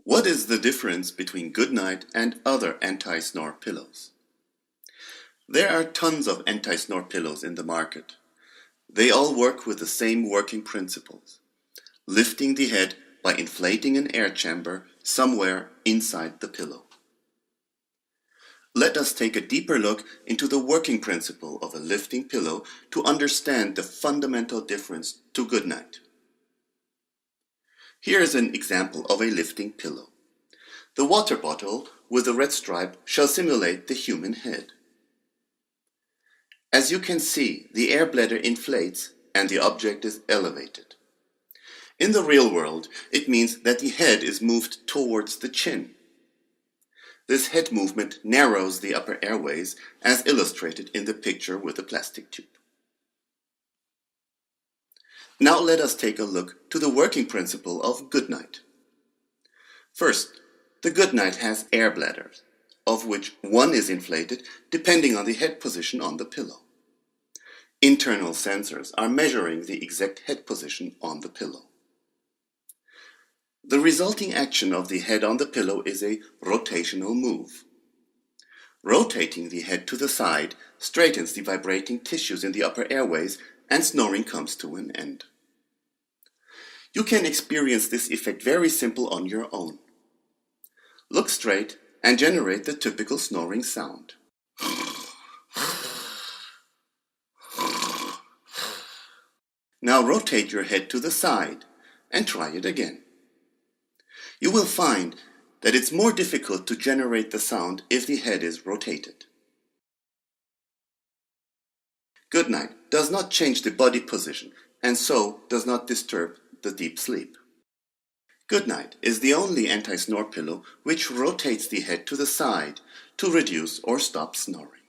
What is the difference between Goodnite and other anti-snore pillows? There are tons of anti-snore pillows in the market. They all work with the same working principles: lifting the head by inflating an air chamber somewhere inside the pillow. Let us take a deeper look into the working principle of a lifting pillow to understand the fundamental difference to Goodnite. Here is an example of a lifting pillow. The water bottle with the red stripe shall simulate the human head. As you can see, the air bladder inflates and the object is elevated. In the real world, it means that the head is moved towards the chin. This head movement narrows the upper airways, as illustrated in the picture with the plastic tube. Now let us take a look to the working principle of Goodnite. First, the Goodnite has air bladders, of which one is inflated depending on the head position on the pillow. Internal sensors are measuring the exact head position on the pillow. The resulting action of the head on the pillow is a rotational move. Rotating the head to the side straightens the vibrating tissues in the upper airways and snoring comes to an end. You can experience this effect very simple on your own. Look straight and generate the typical snoring sound. Now rotate your head to the side and try it again. You will find that it's more difficult to generate the sound if the head is rotated. Goodnite does not change the body position and so does not disturb the deep sleep. Goodnite is the only anti-snore pillow which rotates the head to the side to reduce or stop snoring.